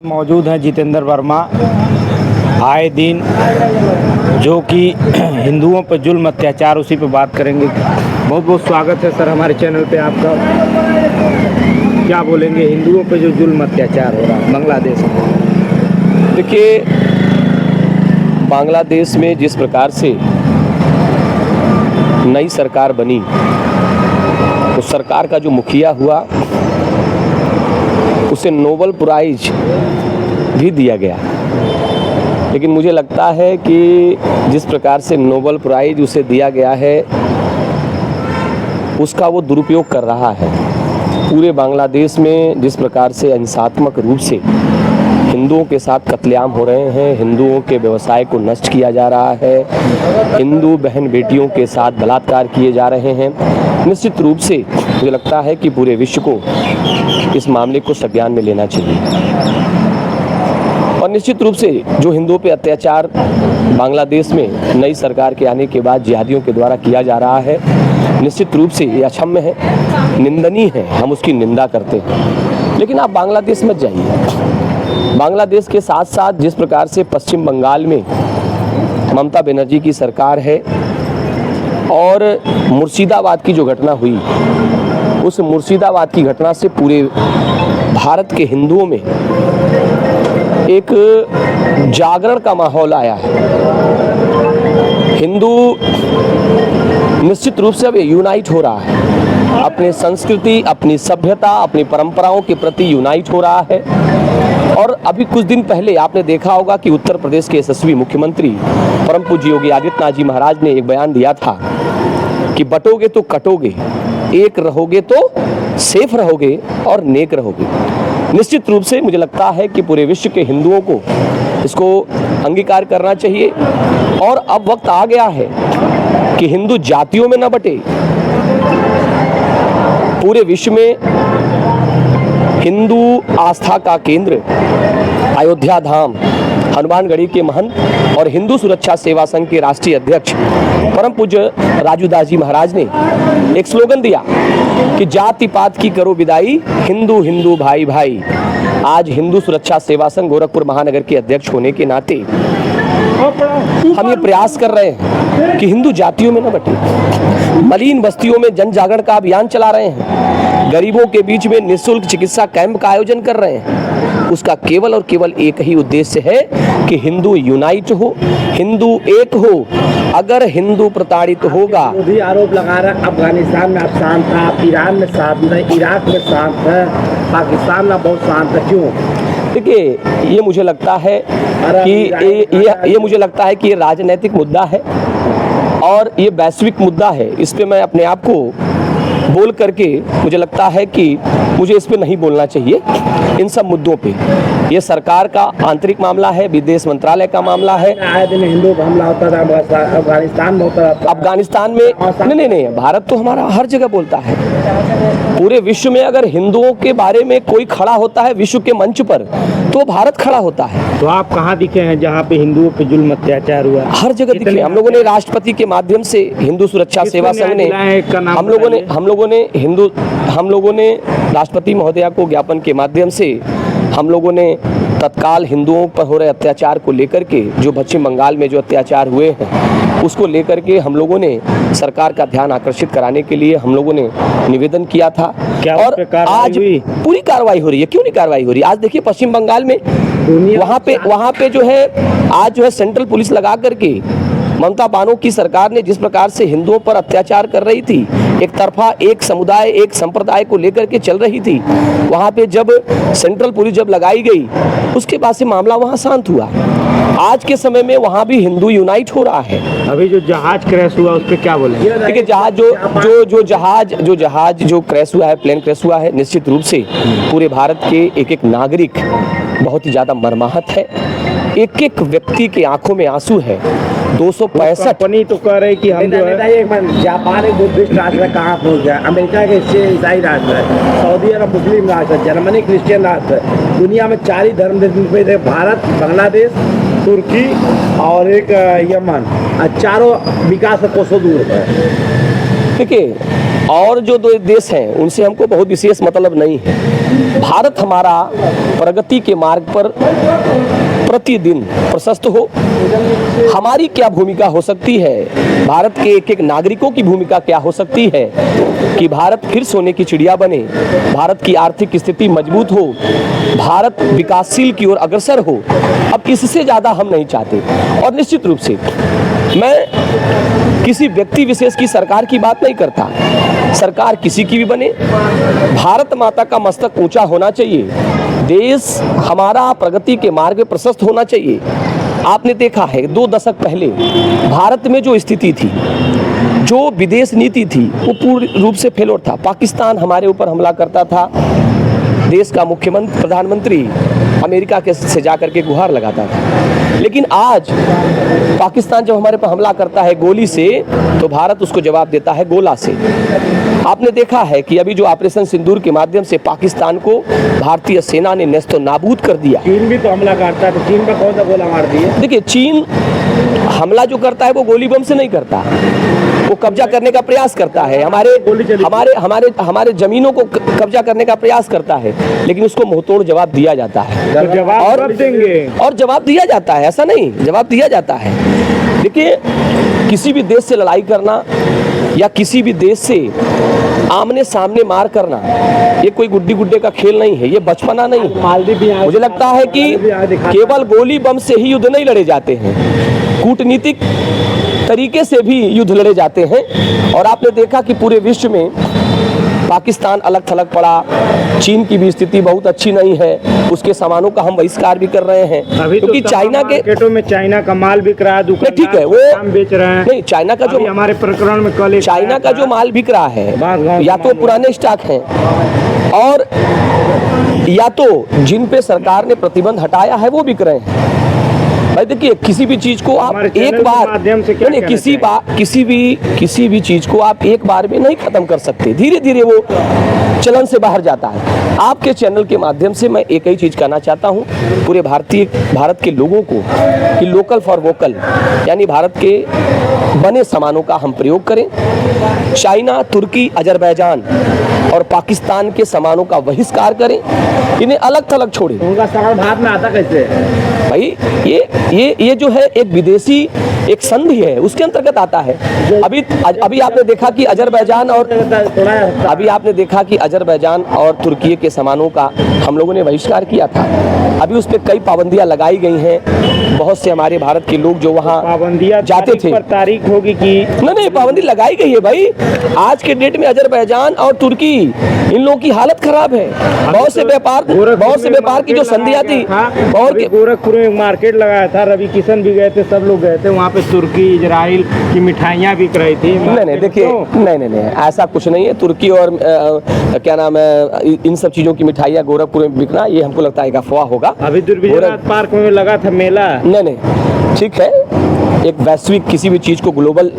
मौजूद हैं जितेंद्र वर्मा। आए दिन जो कि हिंदुओं पर जुल्म अत्याचार, उसी पे बात करेंगे। बहुत बहुत स्वागत है सर हमारे चैनल पे आपका। क्या बोलेंगे हिंदुओं पे जो जुल्म अत्याचार हो रहा है बांग्लादेश में? देखिए, बांग्लादेश में जिस प्रकार से नई सरकार बनी, उस सरकार का जो मुखिया हुआ उसे नोबेल प्राइज भी दिया गया। लेकिन मुझे लगता है कि जिस प्रकार से नोबेल प्राइज उसे दिया गया है, उसका वो दुरुपयोग कर रहा है। पूरे बांग्लादेश में जिस प्रकार से अहिंसात्मक रूप से हिंदुओं के साथ कत्लेआम हो रहे हैं, हिंदुओं के व्यवसाय को नष्ट किया जा रहा है, हिंदू बहन बेटियों के साथ बलात्कार किए जा रहे हैं, निश्चित रूप से मुझे लगता है कि पूरे विश्व को इस मामले को संज्ञान में लेना चाहिए। और निश्चित रूप से जो हिंदुओं पे अत्याचार बांग्लादेश में नई सरकार के आने के बाद जिहादियों के द्वारा किया जा रहा है, निश्चित रूप से ये अक्षम्य है, निंदनीय है, हम उसकी निंदा करते हैं। लेकिन आप बांग्लादेश मत जाइए। बांग्लादेश के साथ साथ जिस प्रकार से पश्चिम बंगाल में ममता बनर्जी की सरकार है और मुर्शिदाबाद की जो घटना हुई, उस मुर्शिदाबाद की घटना से पूरे भारत के हिंदुओं में एक जागरण का माहौल आया है। हिंदू निश्चित रूप से अब यूनाइट हो रहा है, अपने संस्कृति, अपनी सभ्यता, अपनी परंपराओं के प्रति यूनाइट हो रहा है। और अभी कुछ दिन पहले आपने देखा होगा कि उत्तर प्रदेश के यशस्वी मुख्यमंत्री परम पूज्य योगी आदित्यनाथ जी महाराज ने एक बयान दिया था कि बटोगे तो कटोगे, एक रहोगे तो सेफ रहोगे और नेक रहोगे। निश्चित रूप से मुझे लगता है कि पूरे विश्व के हिंदुओं को इसको अंगीकार करना चाहिए। और अब वक्त आ गया है कि हिंदू जातियों में न बटे, पूरे विश्व में हिंदू आस्था का केंद्र अयोध्या धाम, हनुमानगढ़ी के महंत और हिंदू सुरक्षा सेवा संघ के राष्ट्रीय अध्यक्ष परम पूज्य राजू दास जी महाराज ने एक स्लोगन दिया कि जाति पात की करो विदाई, हिंदू हिंदू भाई भाई। आज हिंदू सुरक्षा सेवा संघ गोरखपुर महानगर के अध्यक्ष होने के नाते हम ये प्रयास कर रहे हैं कि हिंदू जातियों में न बटे। मलिन बस्तियों में जन जागरण का अभियान चला रहे हैं, गरीबों के बीच में निःशुल्क चिकित्सा कैंप का आयोजन कर रहे हैं। उसका केवल और केवल एक ही उद्देश्य है कि हिंदू यूनाइट हो, हिंदू एक हो। अगर हिंदू प्रताड़ित होगा, भी आरोप लगा रहा है अफगानिस्तान में आप शांत था, आप ईरान में शांत है, इराक में शांत है, पाकिस्तान में बहुत शांत है, क्यों? देखिए, ये मुझे लगता है कि ये मुझे लगता है कि ये राजनीतिक मुद्दा है और ये वैश्विक मुद्दा है। इस पे मैं अपने आप को बोल करके मुझे लगता है कि मुझे इस पे नहीं बोलना चाहिए। इन सब मुद्दों पे ये सरकार का आंतरिक मामला है, विदेश मंत्रालय का मामला है। आए दिन हिंदू का हमला होता था, अफगानिस्तान में होता था। अफगानिस्तान में नहीं, भारत तो हमारा हर जगह बोलता है। पूरे विश्व में अगर हिंदुओं के बारे में कोई खड़ा होता है विश्व के मंच पर, तो भारत खड़ा होता है। तो आप कहाँ दिखे हैं जहाँ पे हिंदुओं पे जुल्म अत्याचार हुआ? हर जगह दिखे। हम लोगों ने राष्ट्रपति के माध्यम से हिंदू सुरक्षा सेवा संघ ने, हम लोगों ने राष्ट्रपति महोदया को ज्ञापन के माध्यम से हम लोगों ने तत्काल हिंदुओं पर हो रहे अत्याचार को लेकर के, जो पश्चिम बंगाल में जो अत्याचार हुए हैं उसको लेकर के हम लोगों ने सरकार का ध्यान आकर्षित कराने के लिए हम लोगों ने निवेदन किया था। और आज पूरी कार्रवाई हो रही है। क्यों नहीं कार्रवाई हो रही? आज देखिए पश्चिम बंगाल में वहाँ पे जो है आज जो है सेंट्रल पुलिस लगा करके ममता बानो की सरकार ने जिस प्रकार से हिंदुओं पर अत्याचार कर रही थी, एक तरफा एक समुदाय एक संप्रदाय को लेकर के चल रही थी, वहाँ पे जब सेंट्रल पुलिस जब लगाई गई, उसके बाद से मामला वहाँ शांत हुआ। आज के समय में वहाँ भी हिंदू यूनाइट हो रहा है। अभी जो जहाज क्रैश हुआ उस पर क्या बोले? देखिए, जहाज जो क्रैश हुआ है, प्लेन क्रैश हुआ है, निश्चित रूप से पूरे भारत के एक एक नागरिक बहुत ही ज्यादा मर्माहत है। एक एक व्यक्ति के आंखों में आंसू है। 265 कंपनी तो कह रही कि हम जापान एक बुद्धिस्ट राष्ट्र है, कहाँ पहुँच गया? अमेरिका के ईसाई राष्ट्र है, सऊदी अरब मुस्लिम राष्ट्र है, जर्मनी क्रिश्चियन राष्ट्र है। दुनिया में 4 ही धर्म देश, भारत, बांग्लादेश, तुर्की और एक यमन, चारों विकास कोसों दूर है। देखिए, और जो दो देश हैं उनसे हमको बहुत विशेष मतलब नहीं है। भारत हमारा प्रगति के मार्ग पर प्रतिदिन प्रशस्त हो, हमारी क्या भूमिका हो सकती है, भारत के एक एक नागरिकों की भूमिका क्या हो सकती है कि भारत फिर सोने की चिड़िया बने, भारत की आर्थिक स्थिति मजबूत हो, भारत विकासशील की ओर अग्रसर हो। अब इससे ज़्यादा हम नहीं चाहते। और निश्चित रूप से मैं किसी व्यक्ति विशेष की सरकार की बात नहीं करता, सरकार किसी की भी बने, भारत माता का मस्तक ऊंचा होना चाहिए, देश हमारा प्रगति के मार्ग में प्रशस्त होना चाहिए। आपने देखा है 2 दशक पहले भारत में जो स्थिति थी, जो विदेश नीति थी, वो पूर्ण रूप से फेलोर था। पाकिस्तान हमारे ऊपर हमला करता था, देश का मुख्यमंत्री प्रधानमंत्री अमेरिका के से जाकर के गुहार लगाता था। लेकिन आज पाकिस्तान जब हमारे पर हमला करता है गोली से, तो भारत उसको जवाब देता है गोला से। आपने देखा है कि अभी जो ऑपरेशन सिंदूर के माध्यम से पाकिस्तान को भारतीय सेना ने नेस्तो नाबूद कर दिया। चीन भी तो हमला करता है, तो चीन पर कौन सा गोला मार दिए? देखिए, चीन हमला जो करता है वो गोली बम से नहीं करता, वो कब्जा करने का प्रयास करता है, हमारे जमीनों को कब्जा करने का प्रयास करता है, लेकिन उसको मुंहतोड़ जवाब दिया जाता है। तो जवाब और देंगे, और जवाब दिया जाता है, ऐसा नहीं, जवाब दिया जाता है। देखिए, किसी भी देश से लड़ाई करना या किसी भी देश से आमने सामने मार करना, ये कोई गुड्डी गुड्डे का खेल नहीं है, ये बचपना नहीं है। मुझे लगता है कि केवल गोली बम से ही युद्ध नहीं लड़े जाते हैं, कूटनीतिक तरीके से भी युद्ध लड़े जाते हैं। और आपने देखा कि पूरे विश्व में पाकिस्तान अलग थलग पड़ा, चीन की भी स्थिति बहुत अच्छी नहीं है, उसके सामानों का हम बहिष्कार भी कर रहे हैं। अभी क्योंकि तो चाइना के मार्केटों में चाइना का माल बिक रहा है, दुकानदार ठीक है, वो काम बेच रहे हैं। नहीं, चाइना का जो हमारे प्रकरण में कल चाइना का जो माल बिक रहा है, या तो पुराने स्टॉक हैं, और या तो जिन पे सरकार ने प्रतिबंध हटाया है वो बिक रहे हैं। भाई देखिए, किसी भी चीज को आप एक बार नहीं, किसी भी चीज को आप एक बार में नहीं खत्म कर सकते, धीरे धीरे वो चलन से बाहर जाता है। आपके चैनल के माध्यम से मैं एक ही चीज कहना चाहता हूँ पूरे भारत के लोगों को कि लोकल फॉर वोकल, यानी भारत के बने सामानों का हम प्रयोग करें। चाइना, तुर्की, अजरबैजान और पाकिस्तान के सामानों का बहिष्कार करें, इन्हें अलग थलग छोड़ें। उनका सामान भारत में आता कैसे है? भाई ये जो है एक विदेशी एक संधि है, उसके अंतर्गत आता है। अभी आपने देखा कि अजरबैजान और तुर्की के सामानों का हम लोगों ने बहिष्कार किया था। अभी उस पर कई पाबंदियां लगाई गई हैं। बहुत से हमारे भारत के लोग जो वहाँ पाबंदियां जाते थे, तारीख होगी कि नहीं, पाबंदी लगाई गई है भाई। आज के डेट में अजरबैजान और तुर्की, इन लोगों की हालत खराब है। बहुत से व्यापार की जो संधियां थी, और गोरखपुर में मार्केट लगाया था, रवि किशन भी गए थे, सब लोग गए थे वहाँ पे। तुर्की, इजराइल की मिठाइयाँ बिक रही थी। नहीं, देखिए, नहीं, ऐसा कुछ नहीं है। तुर्की और क्या नाम है, इन सब चीजों की मिठाइयाँ गोरखपुर में बिकना, ये हमको लगता है एक अफवाह होगा। अभी दुर्बिजनाथ पार्क में लगा था मेला। नहीं, ठीक है, एक वैश्विक किसी भी चीज को ग्लोबल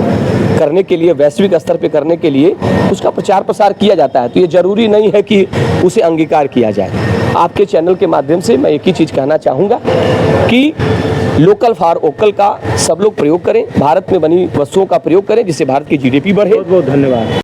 करने के लिए, वैश्विक स्तर पे करने के लिए उसका प्रचार प्रसार किया जाता है, तो ये जरूरी नहीं है कि उसे अंगीकार किया जाए। आपके चैनल के माध्यम से मैं एक ही चीज कहना चाहूँगा कि लोकल फॉर वोकल का सब लोग प्रयोग करें, भारत में बनी वस्तुओं का प्रयोग करें, जिससे भारत की GDP बढ़े। बहुत बहुत धन्यवाद।